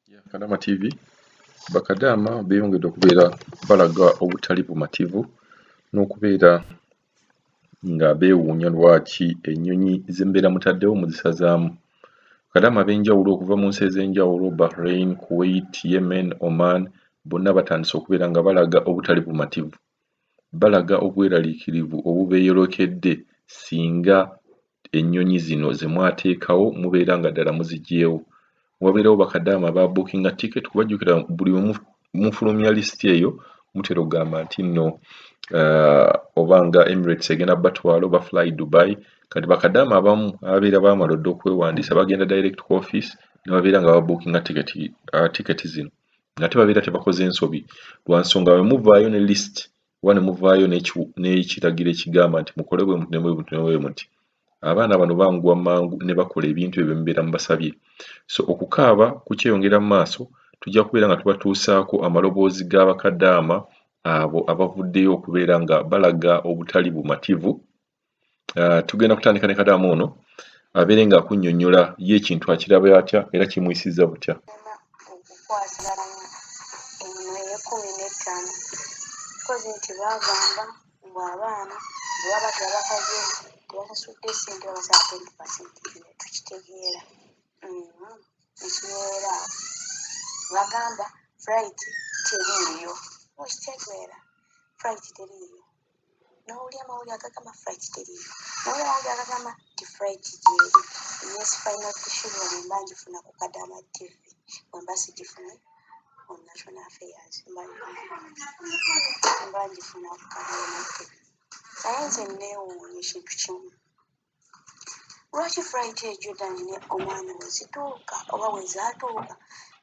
Kadama TV bakadaama beeyongedde okubeera balaga obutali bumativu n'okubeera nga beewuunya lwaki ennyonyi ze mbeera mutaddewo muzisazaamu. Bakadaama ab'enjawulo okuva mu nsi ez'enjawulo Bahrain, Kuwait, Yemen, Oman bonna batandise okubeera nga balaga obutali bumativu. Balaga obweraliikirivu obubeeyolekedde singa ennyonyi zino ze mwateekawo mubeera nga ddala muziggyeewo. Wabeerawo bakadaama abaabuukinga ttiketi kuba jjukira buli we mufulumya lisiti eyo mutera okugamba nti nno oba nga Emirates egenda batwala oba Fly Dubai. Kati bakadaama abamu ababeera baamala dda okwewandiisa bagenda direct ku office ne babeera nga babuukinga ttiketi zino nga tebabeera tebakoze nsobi lwa nsonga bwe muvaayo ne lisiti oba ne muvaayo n'ekiragiro ekigamba nti mukole bwe muti ne bwe muti ne bwe muti, abaana bano banguwa mangu ne bakola ebintu ebyo mubeera mubasabye. So okukaaba kukyeyongera mu maaso tujja kubeera nga tubatuusaako amaloboozi g'abakadaama abo abavuddeyo okubeera nga balaga obutali bumativu. Tugenda kutandika ne kadaama ono abeere ng'akunnyonnyola ye ekintu akiraba atya era kimuyisizza butya. Okukwatagana eno ey'15 kozi nti baagamba ngu abaana bwe baba tebabakoze tebasasudde ssente babasaba 20% tukitegeera ekibeera bagamba flight teriiyo okitegeera flight teriiyo n'owulya amawulire agagamba flight teriiyo n'owulya amawulire agagamba nti flight gyeri. Yes, final tishulwa bwe mba ngifuna ku Kadaama TV bwe mba sigifuna on National Affairs mba ngifuna ku Kadaama TV. Naye nze neewuunya ekintu kimu, lwaki flight e Jordan ne Oman we zituuka oba we zaatuuka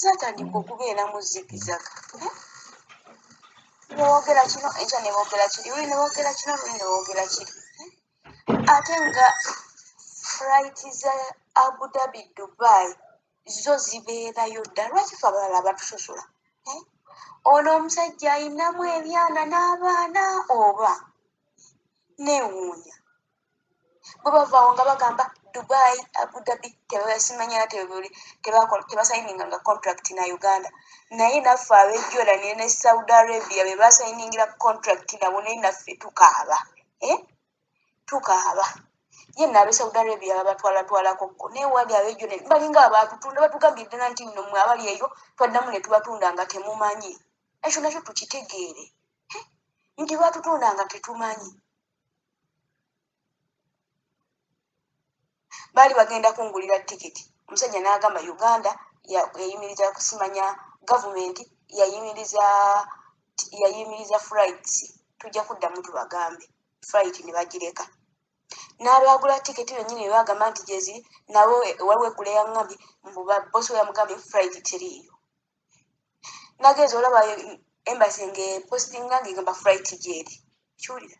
zaatandika okubeera mu zigizaga. Boogera kino enkya ne boogera kiri, luli ne boogera kino luli ne boogera kiri. Ate nga flight za Abu Dhabi Dubai zo zibeerayo dda, lwaki fe abalala batusosula? Ono omusajja ayinamu ebyana n'abaana oba neewuunya bwe bavaawo nga bagamba Dubai Abu Dhabi tebasimanya tebasayininga nga contract na Uganda, naye naffe ab'e Jordan ne Saudi Arabia be basayiningira contract nabo naye naffe tukaaba tukaaba. Ye nno ab'e Saudi Arabia babatwalatwalako naye wali ab'e Jordan balinga abaatutunda batugambye ddala nti nno mmwe abali eyo twaddamu ne tubatunda nga temumanyi. Ekyo nakyo tukitegeere nti baatutunda nga tetumanyi. Baali bagenda kungulira tiketi, omusajja n'agamba Uganda yayimiriza kusimanya gavumenti yayimiriza flights, tujja kuddamu tubagambe flight ne bagireka. N'abaagula tiketi bennyini be bagamba nti gyeziri nabo waliwo eggula yaŋŋambye mbu bosi we yamugambye flight teriiyo. Nagenza olaba embassy ng'epostinga ng'egamba flight gyeri, kiwulira.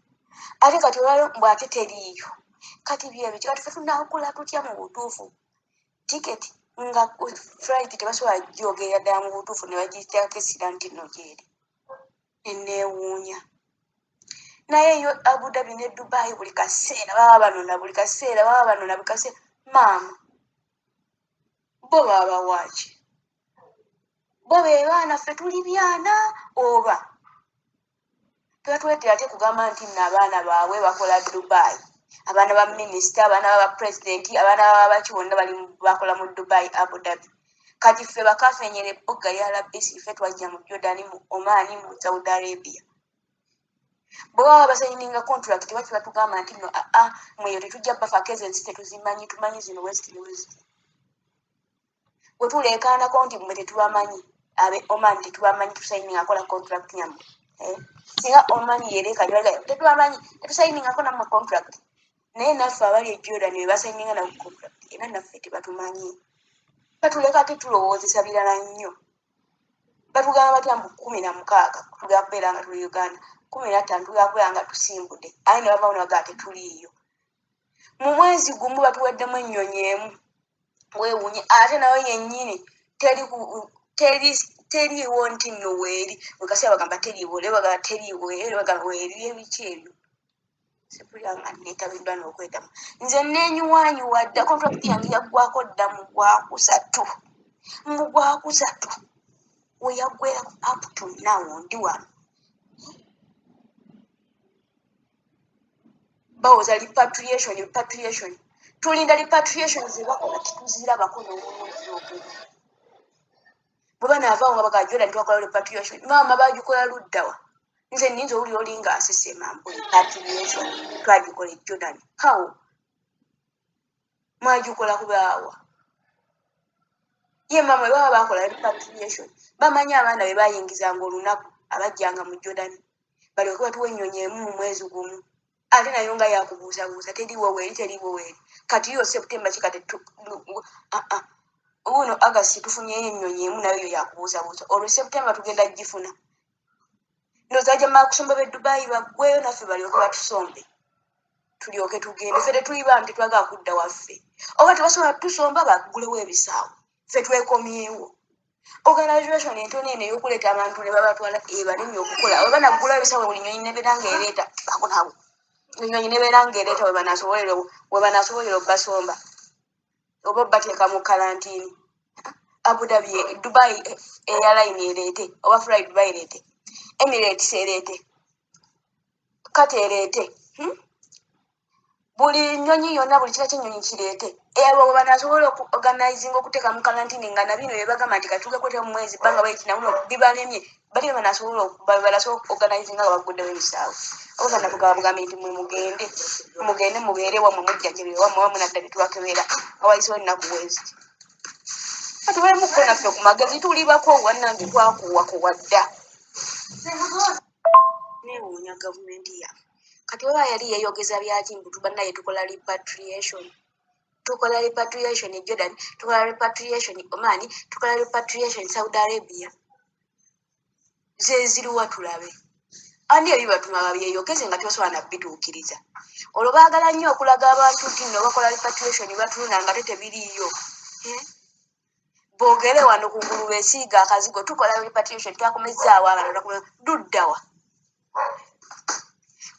Ate kati olwalo mbu ate teriiyo. Kati byebyo kati ffe tunaakula tutya mu butuufu tiketi nga flight tebasobola gyogerera ddala mu butuufu ne bagiteekako essira nti nno gyeri. Enneewuunya. Naye yo Abu Dhabi ne Dubai buli kaseera baba banona buli kaseera baba banona buli kaseera. Maama bo baba waaki? Bo be baana ffe tuli byana oba tebatuleetera ate kugamba nti nno abaana baabwe bakola Dubai, abaana ba minisita, abaana ba pulezidenti, abaana babaki bonna bali bakola mu Dubai Abu Dhabi. Kati ffe bakafenyera ebbugga lya RBC ffe twajja mu Jordan mu Oman mu Saudi Arabia. Bwe baba basayininga contract baki batugamba nti nno mweyo tetujja bafaako ezo ensi tetuzimanyi, tumanyi zino west ne west. Bwe tuleekaanako nti mmwe tetubamanyi abe Oman tetubamanyi tusayininga akola contract yammwe. Singa Oman yereeka tetubamanyi tetusayiningako nammwe contract, naye naffe abali e Jordan be basayininga nabo contract era naffe tebatumanyi. Batuleka tetulowoozesa birala nnyo. Batugamba batya mbu 16 tugenda kubeera nga tuli Uganda, 15 tugenda kubeera nga tusimbudde, aye ne bavaawo ne bagamba tetuliiyo. Mu mwezi gumu batuweddemu ennyonyi emu, weewuunye. Ate nayo yennyini teriiwo nti nno weeri, bwe kaseera bagamba teriiwo, le bagamba teriiwo, le bagamba weeri, ebiki ebyo. Sipulya nga neetabiddwa n'okwetamu. Nze neenyuwaanyuwa dda contract yange yaggwako dda mu Gwakusatu. mugwakusatu weyagwera up to now ndi wano bawoza repatriation tulinda repatriation zebakola tituzirabako n'omwezi ogwo bwe banaavaawo nga bagajola ntitwakola repatriation maama bagikola luddawa nze nninza owuli olinga asesema mbu repatriation twagikola Jordan how mwagikola kubaawa ye maama bwe baba bakola repatriation bamanyi abaana be bayingizanga olunaku abajjanga mu Jordan balyoke batuwa ennyonyi emu mu mwezi gumu ate nayo nga yakubuusabuusa teriwo weeri kati yo September kikate uno August tufunyeyo ennyonyi emu nayo yo yakubuusabuusa olwo September tugenda gifuna ndowooza bajja kusomba be Dubai baggweyo naffe balyoke batusombe tulyoke tugende ffe tetuli bantu tetwagala kudda waffe oba tebasobola tusomba bagulewo ebisaawo ffe twekomyewo organisation entono eno ey'okuleeta abantu ne babatwala ebalemye okukola oba naggulawo ebisaawo buli nnyonyi nebeera ng'ereeta akonawo ennyonyi nebeera ng'ereeta we banaasobolera obbasomba oba obbateeka mu kalantiini Abu Dhabi Dubai airline ereete oba Fly Dubai ereete Emirates ereete kati ereete buli nnyonyi yonna buli kika ky'ennyonyi kireete abo banaasobola okuorganizing okuteeka mu kalantiini nga nabino bye bagamba nti katuuke kwete mu mwezi bbanga bayikinawuno bibalemye bali banaasobola organizing nga baguddewo ebisaawo oba banatugababugambe nti mugende mubeere wamwe mujjanjabire wamwe wamwe nadda tetwakebeera nga wayisewo ennaku wezi kati balemukko naffe ku magezi tulibako wannange twakuwako wadda neewuunya gavumenti yaffe kati oba yali yeeyogeza byaki mbutu bannaye tukola repatriation Jordan tukola repatriation Oman tukola repatriation Saudi Arabia zeziriwa tulabe ani ebi batuma babyeyogeze nga tosobola nabituukiriza olwo baagala nnyo okulaga abantu nti nno bakola repatriation batuluna nga tetebiriiyo boogere wano ku ngulu beesiiga akazigo tukola repatriation twakomezaawo abantu duddawa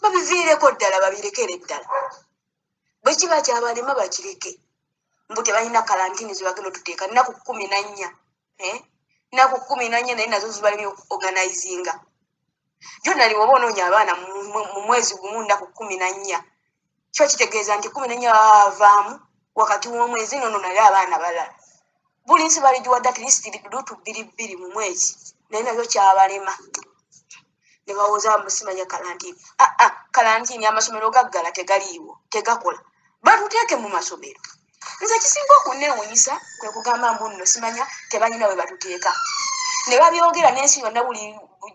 babiviireko ddala babirekere ddala bwe kiba kyabalema bakireke mbu tebalina kalantiini zebagenda otuteeka nnaku 14 nnaku 14 naye nazo zibalemye organizinga Jonali woba onoonya abaana mu mwezi gumu nnaku 14 kiba kitegeeza nti 14 bavaamu wakati w'omwezi nono naye abaana balala buli nsi baligiwadde at least lutu 2 mu mwezi naye nabyo kyabalema ne bawooza musimanya kalantiini kalantiini amasomero gaggala tegaliiwo tegakola batuteeke mu masomero nze kisinga okunneewuunyisa kwe kugamba mbu nno simanya tebalina we batuteeka ne babyogera n'ensi yonna buli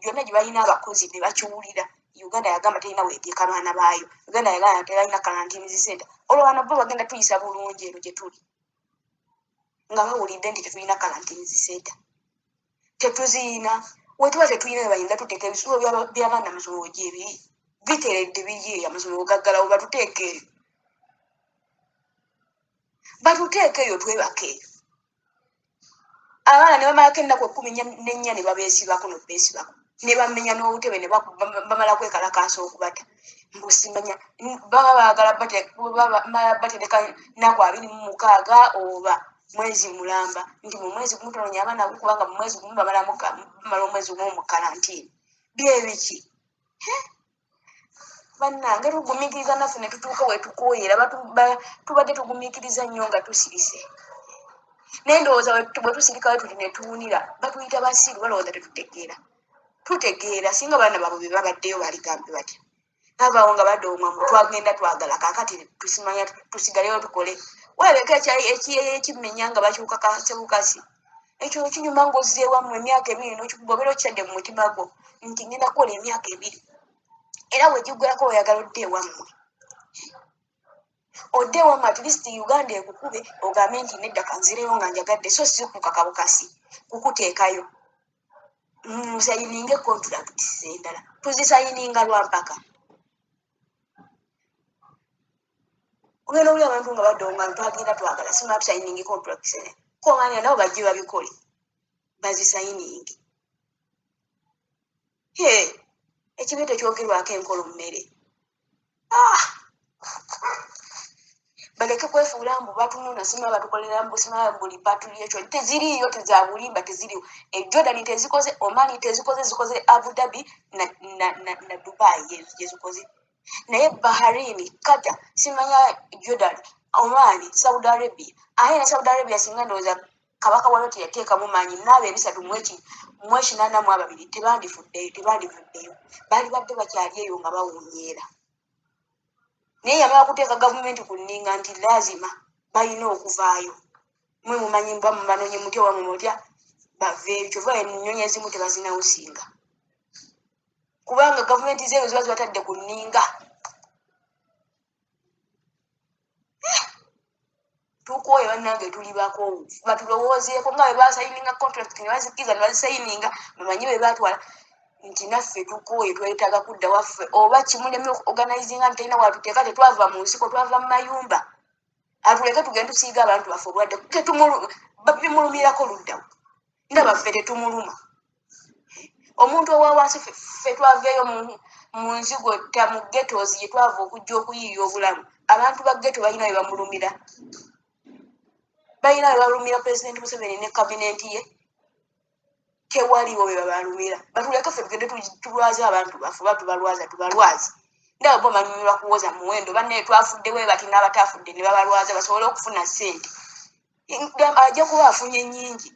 gyonna gye balina abakozi ne bakiwulira Uganda yagamba terina weeteeka abaana baayo Uganda yagamba teralina kalantiini zisenta olwo bano bo bagenda tuyisa bulungi eno gye tuli nga bawulidde nti tetulina kalantiini zisenta tetuziyina wetuba tetulina we bayinza tuteeka ebisulo by'abaana amasomero gyebiri biteeredde biri amasomero gaggalawo batuteeke eyo twebake eyo abaana ne bamalako ennaku 14 ne babeesibako nobeesibako ne bamenya n'obutebe ne bamala kwekalakaasa okubata mbusimanya baba baagala batereka nnaku 26 oba mwezi mulamba nti mu mwezi gumu tononya abaana kubanga mu mwezi gumu bamala omwezi gumu mu kalantiini byebiki bannange tugumiikiriza naffe ne tutuuka we tukooyera tubadde tugumiikiriza nnyo nga tusirise naye ndowooza bwe tusirikayo tuti ne tuwunira batuyita basiru balowooza tutegeera singa baana baabwe be babaddeyo baligambe batya abaawo nga badde omwamu twagenda twagala kaakati tusimanya tusigaleyo tukole weebeka ekimenya nga bakyuka kasebukasi ekyo kinyuma ng'ozzeewamu emyaka 2 n'okikugobeera okitadde mu mutima gwo nti ngenda kukola emyaka 2 era wegiggwerako oyagala odde ewammwe at least Uganda ekukube ogambe nti nedda kanzireyo nga njagadde so si kukakabukasi kukuteekayo musayininge contracts endala tuzisayininga lwampaka ogenda oli abantu nga badde nga twagenda twagala simala tusayininge contracts konganya nabo bajje babikole bazisayininge ekibi tekyogerwako enkolo mmere baleke kwefuula mbu batununa sima batukolera mbu sima buli batuli ekyo teziriyo tezabulimba teziriyo Jordan tezikoze Oman tezikoze zikoze Abu Dhabi na Dubai yezikoze naye Bahrain Qatar simanya Jordan Oman Saudi Arabia na Saudi Arabia singa ndoza kabaka wano yateeka mu manyi nabe ebisatu mweshi nana mu ababiri tebandifuddeyo bali badde bakyali eyo nga bawunyeera naye yamala kuteeka gavumenti ku nninga nti lazima balina okuvaayo mwe mumanyi mba mubanonye mutya wamwe mutya baveeyo kyova ennyonyi ezimu tebazinawusinga kubanga gavumenti zeeyo ziba zibatadde ku nninga tukwoyo bannange tuli bakoowu batulowoozeeko nga bwe basayininga contract ne bazikkiriza ne bazisayininga bamanyi bwe baatwala nti naffe tukooye twetaaga kudda waffe oba kimuleme organizinga nti talina watuteeka tetwava mu nsiko twava mu mayumba atuleke tugende tusiiga abantu baffe obulwadde bimulumirako luddawo ndaba ffe tetumuluma omuntu owa wansi ffe twaveeyo mu nzigo mu ghettos gye twava okujja okuyiiya obulamu abantu ba ghetto balina bwe bamulumira balina bwe balumira Pulezidenti Museveni ne kabinenti ye tewaliwo bwe babalumira batuleke ffe tugende tulwaze abantu baffe oba tubalwaze ndaba bo banyumirwa kuwoza muwendo bannaye twafudde bwe bati n'abataafudde ne babalwaza basobole okufuna ssente ajja kuba afunye nnyingi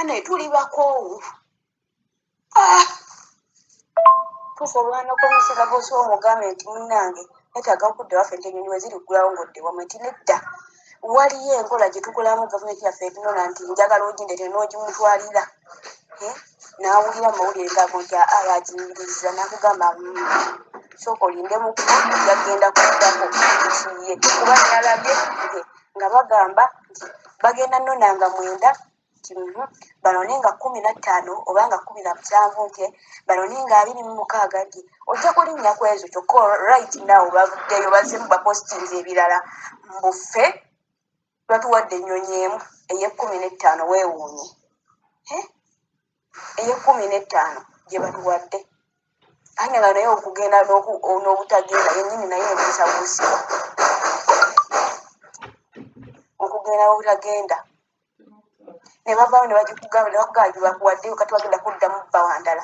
naye tuli bakoowu tufa olwana komisera bw'osoba omugambe nti munnange netaaga okudda waffe nti ennyonyi we ziri ggulawo ng'odde wamwe nti nedda waliyo enkola gye tukolamu gavumenti yaffe etunona nti njagala ogindete n'ogimutwalira n'awulira mawulire gago nti yagiyimiriza n'akugamba sooka olindemu yagenda kuddako kiye kuba nalabye nga bagamba nti bagenda nnonanga 9 banone nga 15 oba nga 17 nti banone nga 26 nti ojja kulinnya ku ezo kyokka right now bavuddeyo bazzemu bapostinze ebirala mbuffe batuwadde ennyonyi emu ey'15 weewuunye ey'15 gye batuwadde ate nga naye okugenda n'obutagenda yennyini naye ebuusabuusibwa okugenda n'obutagenda ne bavaayo ne bagikugamba ne bakugamba gyebakuwaddeyo kati bagenda kuddamu bawandala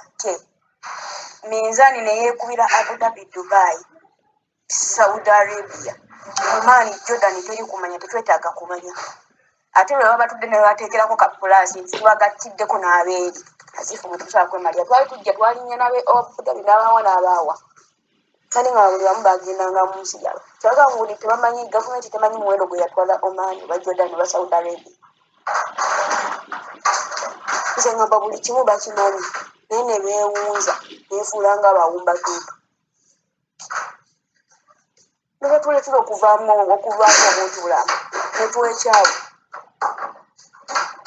minzaani ne yeekubira Abu Dhabi Dubai Saudi Arabia Oman Jordan teri kumanya tetwetaaga kumanya ate lwe baba batudde ne bateekerako kapulaasi tubagatiddeko n'abeeri azifu mwe tusobola kwemalira twali tujja twalinnya nabe Abu Dhabi n'abaawa n'abaawa kale nga buli wamu bagendanga mu nsi yabwe kyabagamba ngu tebamanyi gavumenti temanyi muwendo gwe yatwala Oman oba Jordan oba Saudi Arabia nze ngamba buli kimu bakimanyi naye ne beewunza beefuula nga bawumbatuutu ne batuleetera okuvaamu obuntu bulamu ne twekyawe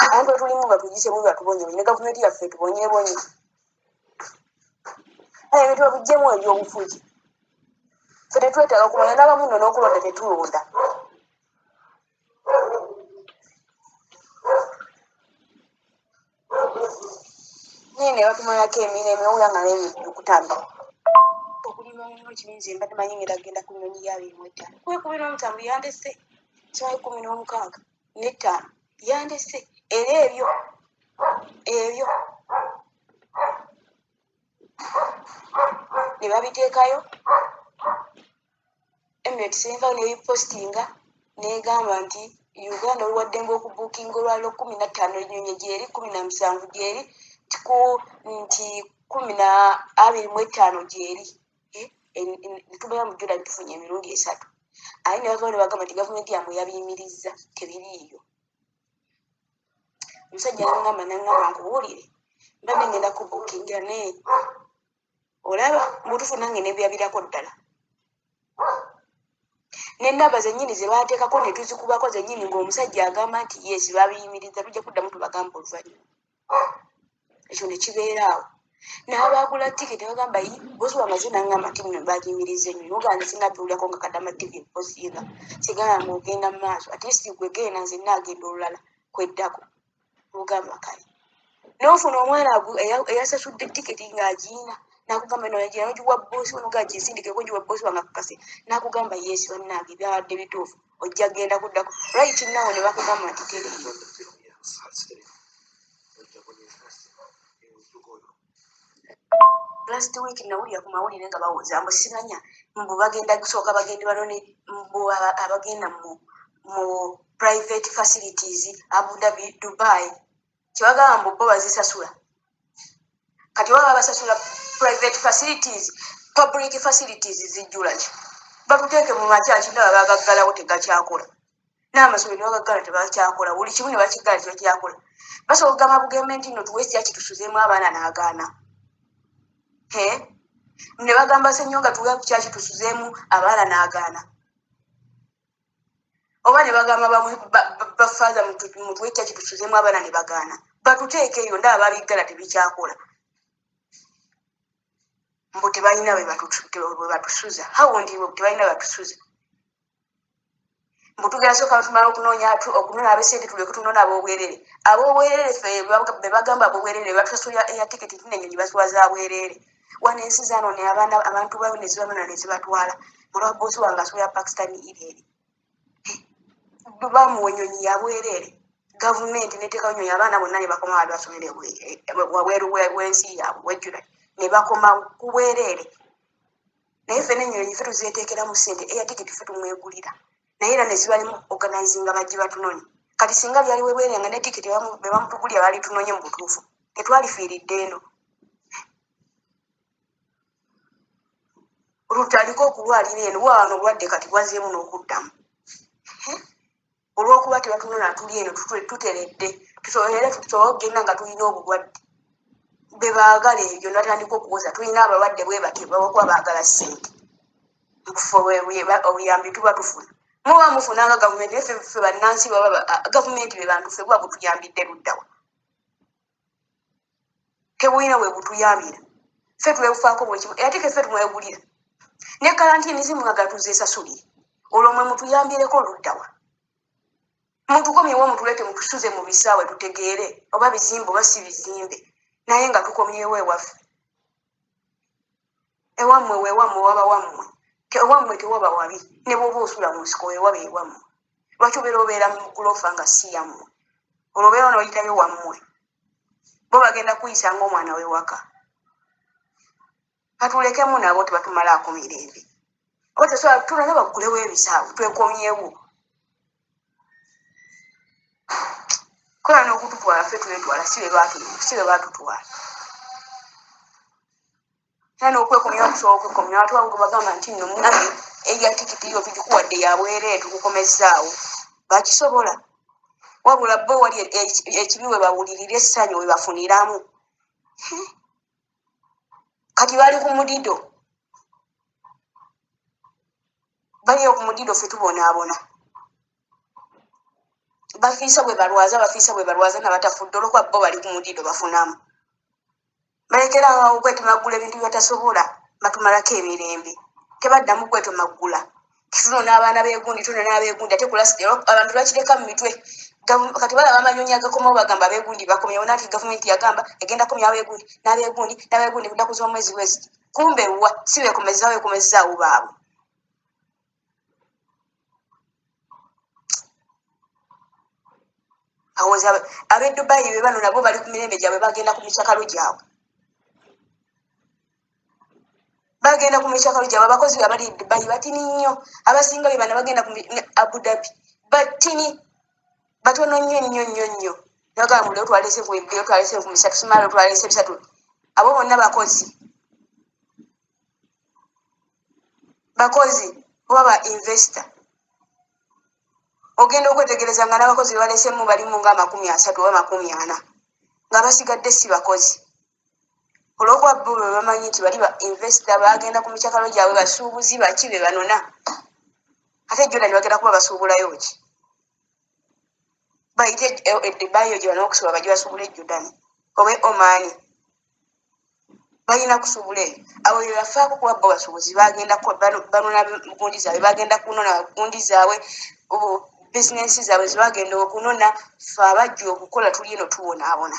abantu etulimu batugisemu batubonyebonye ne gavumenti yaffe tubonyebonye aye ebintu babugyemu ebyobufuzi ffe tetwetaaga kumanya n'abamu nno n'okulonda tetulonda naye ne batumalako emirembe owula nga n'ebintu kutambula okulima muno kiminzi mbadde manyi ngenda ku nnyonyi ya 25 19 yandese kimanyi 16 n'ettaano yandese era ebyo ne babiteekayo Emirates envayo ne bipostinga negamba nti Uganda oluwaddenga okubuukinga olwaliro 15 ennyonyi gyeri 17 gyeri nti 25 gyeri netubeera mu Jordan tufunye emirundi 3 aye ne bavaayo ne bagamba nti gavumenti yamwe yabiyimirizza tebiriiyo omusajja nangamba nkubuulire mbadde ngenda kubuukingira naye olaba mutufu nange nebyabirako ddala nenamba zennyini ze baateekako ne tuzikubako zennyini ng'omusajja agamba nti yesi babiyimirizza tujja kuddamu tubagamba oluvannyuma ekyo ne kibeeraawo n'abaagula tiketi bagamba bosi wamaze nangamba nti muno bagiyimiriza ennyo nogamba sinnabiwulyako nga kaddama tivi mposinga sigala ng'ogenda mu maaso ate si gwe genda nze naagenda olulala kweddako ogamba kale n'ofuna omwana eyasasudde tiketi ng'agiina nakugamba no yagira ojuwa boss onugaji sindike ko juwa boss wanga kukase nakugamba yes bannange byabadde bituufu ojja genda kuddako right now ne bakugamba nti tere last week nawulira ku mawulire nga bawuza mbu simanya mbu bagenda kusooka bagende banone mbu abagenda mu private facilities Abu Dhabi Dubai kiwagamba mbu bo bazisasula kati waba basasula private facilities public facilities zijjula ki bakuteeke mu makyaki ndaba bagaggalawo tegakyakola n'amasomero bagaggala tebakyakola buli kimu ne bakiggala tebakyakola basobola okugamba bugavumenti nno tuwesi yaki tusuzeemu abaana n'agaana ne bagamba senyo nga tuwe kyaki tusuzeemu abaana n'agaana oba ne bagamba bafaaza mutuwe kyaki tusuzeemu abaana ne bagaana batuteeke eyo ndaba babiggala tebikyakola mbu tebalina bwe batusuza hawondi bwe tebalina bwe batusuza mbu tugenda sooka tumala okunoonya ab'essente tuleke tunona ab'obwerere ffe be bagamba ab'obwerere batusasula eya tiketi tinennyonyi baswaza bwerere wano ensi zaano ne abantu bayo ne zibamana ne zibatwala mulwa boosi wange asobola pakistani ireeri bamuwa ennyonyi ya bwerere gavumenti neteekawo ennyonyi abaana bonna ne bakoma wali basomere wabweru w'ensi yaabwe wejjula ne bakoma ku bwerere naye ffe n'ennyonyi ffe tuzeeteekeramu ssente eya tiketi ffe tumwegulira naye era ne zibalimu organizinga bajje batunonye kati singa byali webwerere nga ne tiketi be bamutugulira baali tunonye mu butuufu tetwalifiiridde eno lutaliko okulwalira eno wano obulwadde kati bwazeemu n'okuddamu olw'okuba tebatunona tuli eno tuteredde tusobole okugenda nga tulina obulwadde be baagala ebyo natandika okuwoza tulina abalwadde bwe batyo babakuba baagala ssente muffe obuyambi tuba tufuna muba mufunanga gavumenti naye ffe bannansi gavumenti be bantu ffe buba butuyambidde luddawa tebulina bwe butuyambira ffe twebufaako buli kimu ate ke ffe tumwegulira ne kalantiini zimugaga tuzeesasulire olwo mwe mutuyambireko luddawa mutukomyewo mutuleke mutusuze mu bisaawe tutegeere oba bizimbe oba si bizimbe naye nga tukomyewo ewaffe ewammwe weewammwe waba wammwe ewammwe tewaba wabi ne bwoba osula mu nsiko weewaba ewammwe lwaki obeera obeera mu gulofa nga si yammwe olwo obeera n'oyitayo wammwe bo bagenda kuyisa ng'omwana w'ewaka katulekemu nabo tebatumalaako mirembe oba tesobola tulana baggulewo ebisaawe twekomyewo kola n'okututwala ffe twetwala si be baatutwala era n'okwekomyawo tusobola okwekomyawo ate wabwe bagamba nti nno munange erya tikiti yo tugikuwadde yabwerere tukukomezzaawo bakisobola wabula bo wali ekibi we bawulirira essanyu we bafuniramu kati bali ku mudido baliyo ku mudido ffe tubonaabona bafiisa bwe balwaza nabatafudde olwokuba bo bali ku mudido bafunamu balekeraawo kwetemagula ebintu byebatasobola batumalako emirembe tebaddamu kwetemagula tunona abaana begundi ate kulasitero abantu bakireka mu mitwe kati balaba amanyonyi agakomawo bagamba abegundi bakomyewo nati gavumenti yagamba egenda komyawo n'abegundi kudaku z'omwezi wezi kumbe wa si bekomezzaawo baabwe awoza ab'e Dubai be bano nabo bali ku mirembe gyabwe bagenda ku mikyakalo gyabwe abakozi abali e Dubai batini nnyo abasinga be bano bagenda ku Abu Dhabi batini batono nnyo nagamba leo twalese ku 3 simalo twalese 3 abo bonna bakozi oba investor ogenda okwetegereza nga n'abakozi balesemu balimu nga 30 oba 40 nga basigadde si bakozi olwokuba bo bamanyi nti bali ba investor bagenda ku mikyakalo gyabwe basuubuzi baki be banona ate jona bagenda kuba basuubulayo ki bayite Dubai gye banookusuula bajje basuubula e Jordan oba Omani balina kusuubula eyo abo bye bafaako kuba bo basuubuzi bagenda banona gundi zaabwe bagenda kunona gundi zaabwe bizinensi zaabwe zebagenda okunona fe abajja okukola tuli eno tubonaabona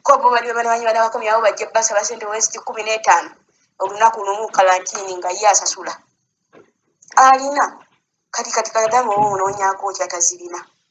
ko bo bali bamanyi bana bakomyawo bajja basaba sente west 15 olunaku lumu kalantini nga ye asasula alina kati kadamu oba omunoonyaako kyatazirina